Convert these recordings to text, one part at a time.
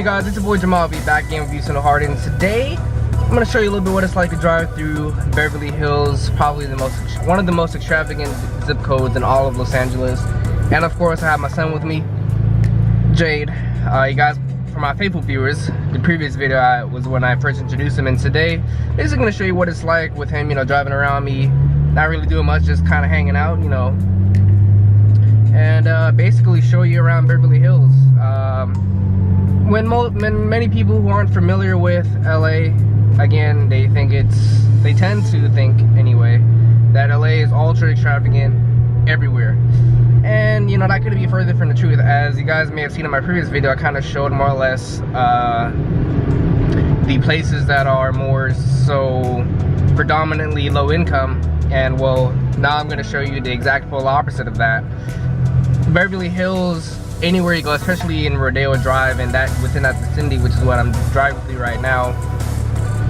guys, it's your boy Jeameave back again with Views from the Heart, and today I'm going to show you a little bit what it's like to drive through Beverly Hills, probably one of the most extravagant zip codes in all of Los Angeles. And of course I have my son with me, Jade. You guys, for my faithful viewers, the previous video was when I first introduced him, and today basically going to show you what it's like with him, driving around me, not really doing much, just kind of hanging out, and basically show you around Beverly Hills. When many people who aren't familiar with LA, again, they tend to think anyway, that LA is ultra extravagant everywhere. And that couldn't be further from the truth. As you guys may have seen in my previous video, I kind of showed more or less the places that are more so predominantly low income, and well, now I'm going to show you the exact polar opposite of that. Beverly Hills, anywhere you go, especially in Rodeo Drive and within that vicinity, which is what I'm driving through right now,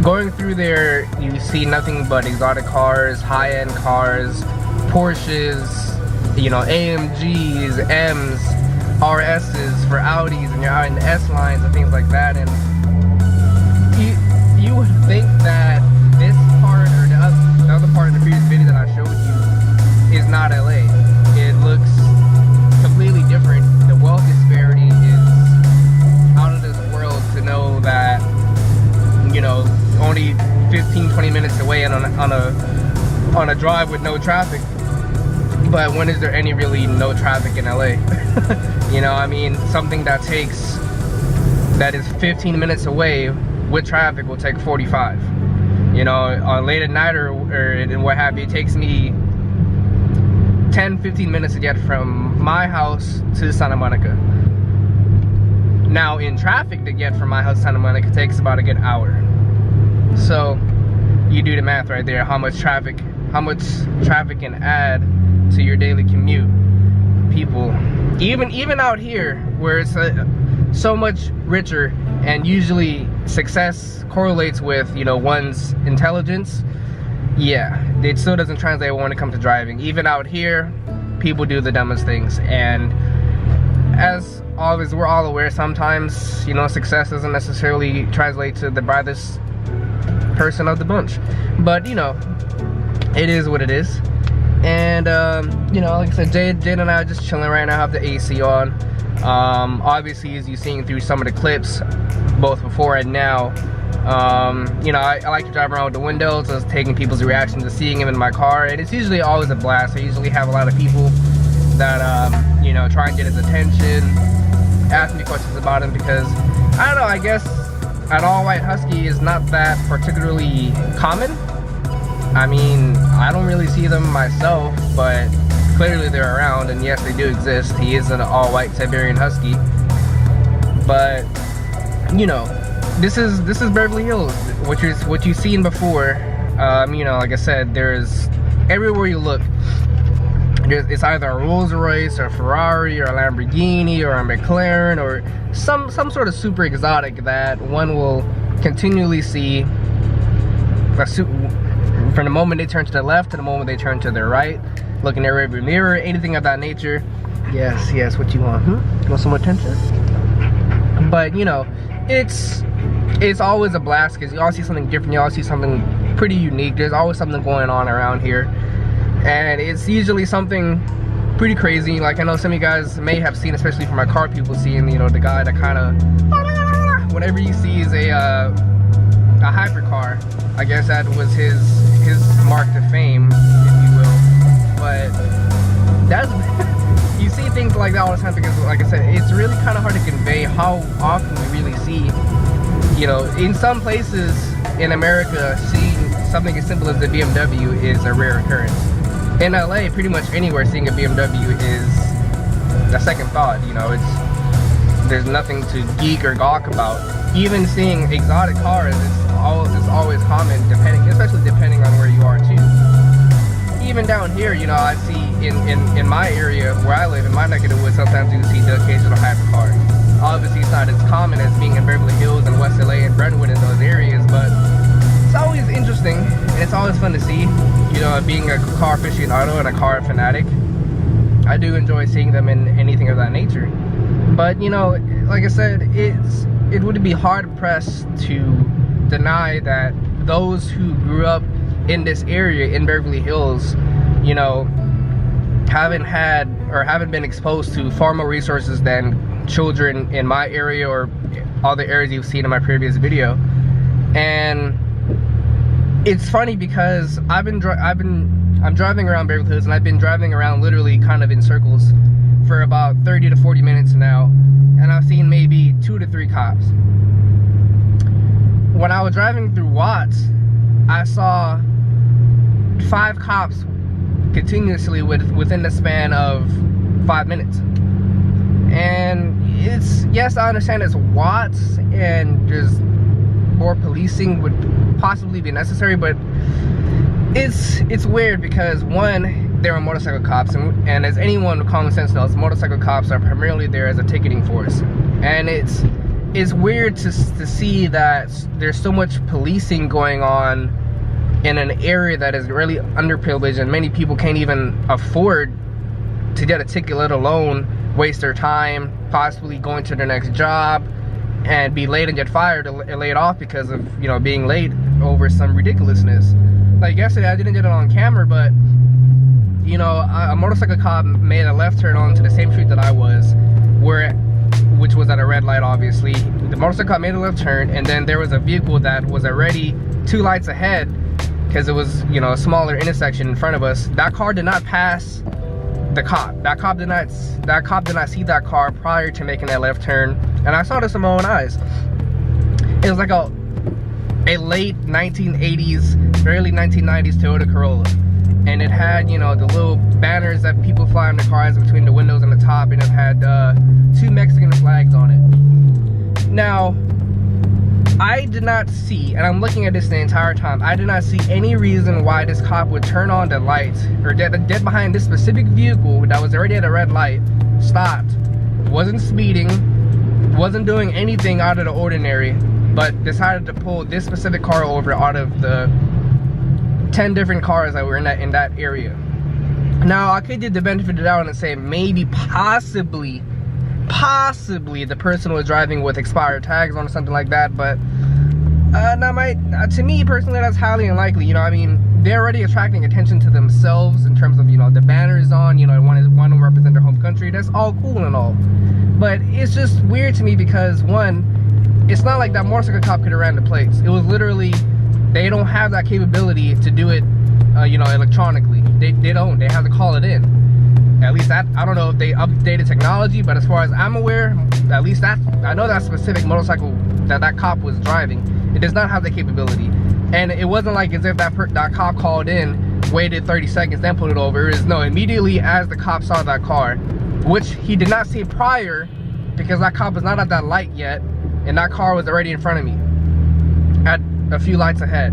going through there, you see nothing but exotic cars, high-end cars, Porsches, AMGs, M's, RS's for Audis, and you're out in the S lines and things like that. And you would think that this part or the other part of the previous video that I showed you is not LA. It looks completely different. The wealth disparity is out of this world to know that, only 15-20 minutes away and on a drive with no traffic. But when is there any really no traffic in LA? Something that is 15 minutes away with traffic will take 45. On late at night or what have you, it takes me 10-15 minutes to get from my house to Santa Monica. Now in traffic, to get from my house to Santa Monica takes about a good hour. So you do the math right there, how much traffic can add to your daily commute. People, even out here where it's so much richer, and usually success correlates with one's intelligence, yeah, it still doesn't translate when it comes to driving. Even out here, people do the dumbest things, and as always, we're all aware, sometimes success doesn't necessarily translate to the brightest person of the bunch, but it is what it is. And like I said, Jade and I are just chilling right now, have the AC on. Obviously, as you're seeing through some of the clips, both before and now, I like to drive around with the windows, just taking people's reactions to seeing him in my car, and it's usually always a blast. I usually have a lot of people that try and get his attention, ask me questions about him, because I don't know, I guess an all-white Husky is not that particularly common. I don't really see them myself, but clearly they're around, and yes, they do exist. He is an all-white Siberian Husky, but this is Beverly Hills, what you've seen before. Like I said, there's everywhere you look. It's either a Rolls Royce or a Ferrari or a Lamborghini or a McLaren or some sort of super exotic that one will continually see from the moment they turn to the left to the moment they turn to their right, looking in their rearview mirror, anything of that nature. Yes, what you want? You want some more attention? But it's always a blast, because you all see something different, you all see something pretty unique. There's always something going on around here, and it's usually something pretty crazy. Like I know some of you guys may have seen, especially from my car people, seeing the guy that kind of, whenever he sees a hypercar, I guess that was his mark to fame, if you will. But that's you see things like that all the time, because like I said, it's really kind of hard to convey how often we really see, in some places in America, seeing something as simple as a BMW is a rare occurrence. In LA, pretty much anywhere, seeing a BMW is a second thought. There's nothing to geek or gawk about. Even seeing exotic cars is always common, especially depending on where you are too. Even down here, I see in my area where I live, in my neck of the woods, sometimes you see the occasional hypercar. Obviously, it's not as common as being in Beverly Hills and West LA and Brentwood in those areas, but it's always interesting, and it's always fun to see. Being a car aficionado and a car fanatic, I do enjoy seeing them in anything of that nature. But like I said, it would be hard pressed to deny that those who grew up in this area in Beverly Hills, you know, haven't been exposed to far more resources than children in my area or all the areas you've seen in my previous video. And it's funny because I'm driving around Beverly Hills, and I've been driving around literally kind of in circles for about 30 to 40 minutes now, and I've seen maybe 2 to 3 cops. When I was driving through Watts, I saw 5 cops continuously within the span of 5 minutes. And yes, I understand it's Watts and there's more policing would possibly be necessary, but it's weird because, one, there are motorcycle cops, and as anyone with common sense knows, motorcycle cops are primarily there as a ticketing force. And it's weird to see that there's so much policing going on in an area that is really underprivileged, and many people can't even afford to get a ticket, let alone waste their time possibly going to their next job and be late and get fired or laid off because of, you know, being late over some ridiculousness. Like yesterday, I didn't get it on camera, but you know, a motorcycle cop made a left turn onto the same street that I was, which was at a red light, obviously. The motorcycle cop made a left turn, and then there was a vehicle that was already 2 lights ahead because it was, you know, a smaller intersection in front of us. That car did not pass the cop. That cop did not see that car prior to making that left turn, and I saw this with my own eyes. It was like a late 1980s, early 1990s Toyota Corolla, and it had, you know, the little banners that people fly on their cars between the windows and the top, and it had 2 Mexican flags on it. Now, I did not see, and I'm looking at this the entire time, I did not see any reason why this cop would turn on the lights or get behind this specific vehicle that was already at a red light, stopped, wasn't speeding, wasn't doing anything out of the ordinary, but decided to pull this specific car over out of the 10 different cars that were in that area. Now, I could give the benefit of the doubt and say maybe possibly the person was driving with expired tags on or something like that, but to me personally, that's highly unlikely. You know, I mean, they're already attracting attention to themselves in terms of, you know, the banners on, you know, want to represent their home country. That's all cool and all, but it's just weird to me because, one, it's not like that motorcycle cop could have ran the plates. It was literally, they don't have that capability to do it, you know, electronically. They don't. They have to call it in. At least that, I don't know if they updated technology, but as far as I'm aware, at least that, I know that specific motorcycle that cop was driving, it does not have the capability. And it wasn't like as if that cop called in, waited 30 seconds, then pulled it over. It was, no, immediately as the cop saw that car, which he did not see prior because that cop was not at that light yet, and that car was already in front of me at a few lights ahead,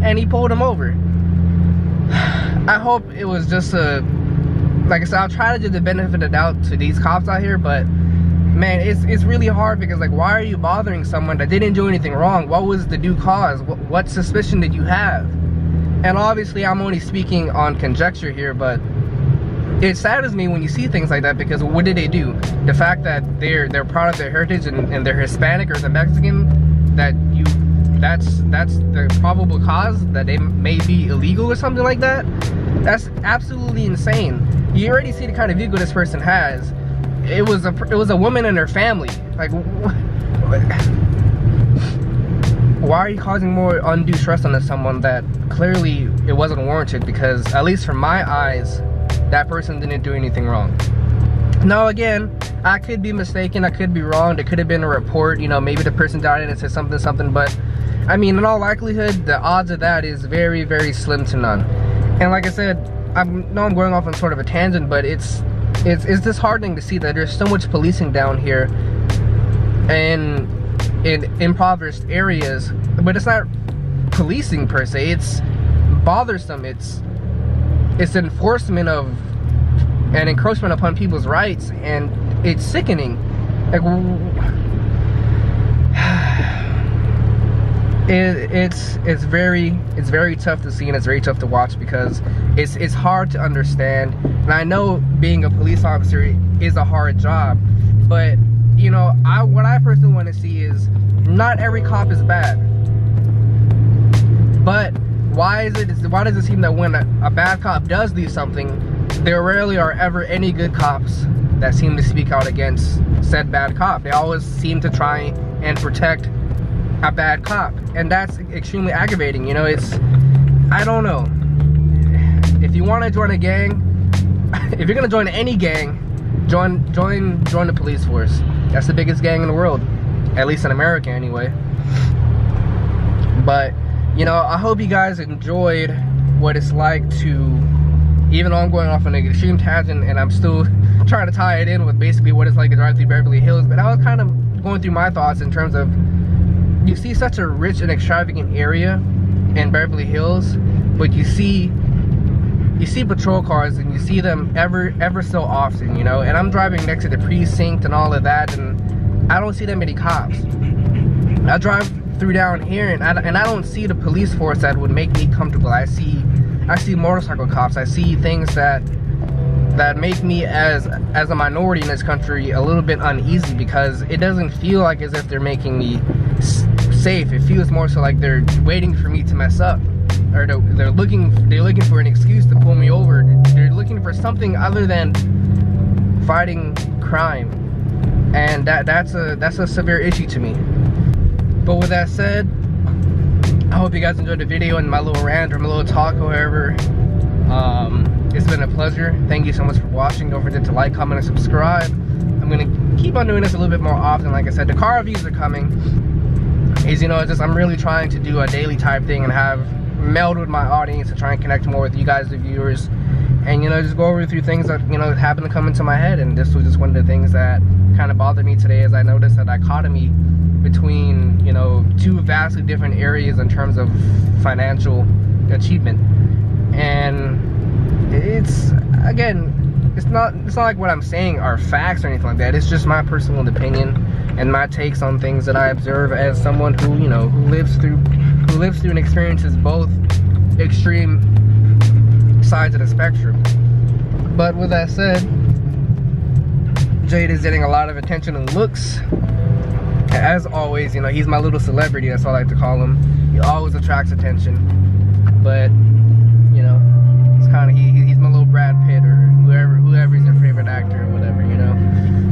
and he pulled him over. I hope it was just like I said, I'll try to give the benefit of the doubt to these cops out here, but man, it's really hard because, like, why are you bothering someone that didn't do anything wrong? What was the due cause? What suspicion did you have? And obviously I'm only speaking on conjecture here, but it saddens me when you see things like that, because what did they do? The fact that they're proud of their heritage and they're Hispanic or they're Mexican, that's the probable cause that they may be illegal or something like that. That's absolutely insane. You already see the kind of vehicle this person has. It was a woman and her family. Like, why are you causing more undue stress on someone that clearly it wasn't warranted? Because at least from my eyes, that person didn't do anything wrong. Now again, I could be mistaken, I could be wrong, there could have been a report, you know, maybe the person died and it said something, but I mean, in all likelihood, the odds of that is very, very slim to none. And like I said, I know I'm going off on sort of a tangent, but it's disheartening to see that there's so much policing down here and in impoverished areas, but it's not policing per se, it's bothersome, it's enforcement of and encroachment upon people's rights, and it's sickening. Like, it's very tough to see, and it's very tough to watch, because it's hard to understand. And I know being a police officer is a hard job, but you know, what I personally want to see is not every cop is bad. But why does it seem that when a bad cop does do something, there rarely are ever any good cops that seem to speak out against said bad cop? They always seem to try and protect a bad cop, and that's extremely aggravating. You know, I don't know. If you want to join a gang, if you're gonna join any gang, join the police force. That's the biggest gang in the world, at least in America anyway. But you know, I hope you guys enjoyed what it's like to, even though I'm going off on an extreme tangent and I'm still trying to tie it in with basically what it's like to drive through Beverly Hills, but I was kind of going through my thoughts in terms of, you see such a rich and extravagant area in Beverly Hills, but you see patrol cars and you see them ever so often, you know, and I'm driving next to the precinct and all of that, and I don't see that many cops. I drive through down here and I don't see the police force that would make me comfortable. I see motorcycle cops. I see things that make me as a minority in this country a little bit uneasy, because it doesn't feel like as if they're making me safe. It feels more so like they're waiting for me to mess up, or they're looking for an excuse to pull me over. They're looking for something other than fighting crime, and that's a severe issue to me. But with that said, I hope you guys enjoyed the video and my little rant or my little talk, however. It's been a pleasure. Thank you so much for watching. Don't forget to like, comment, and subscribe. I'm gonna keep on doing this a little bit more often. Like I said, the car reviews are coming. You know, I'm really trying to do a daily type thing and meld with my audience and try and connect more with you guys, the viewers, and you know, just go over through things that, you know, happen to come into my head. And this was just one of the things that kind of bothered me today, as I noticed a dichotomy between, you know, two vastly different areas in terms of financial achievement. And it's, again, it's not like what I'm saying are facts or anything like that. It's just my personal opinion and my takes on things that I observe as someone who, you know, who lives through and experiences both extreme sides of the spectrum. But with that said, Jade is getting a lot of attention and looks. As always, you know, he's my little celebrity, that's what I like to call him. He always attracts attention. But, you know, it's kind of, he's my little Brad Pitt or whoever's your favorite actor or whatever, you know.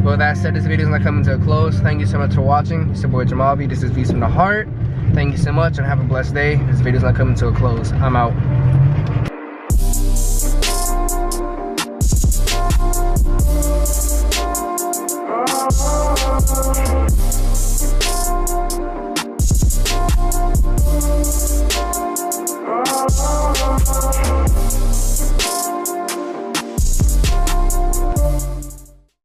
But with that said, this video is not coming to a close. Thank you so much for watching. It's your boy Jeameave. This is Views from the Heart. Thank you so much and have a blessed day. This video is not coming to a close. I'm out.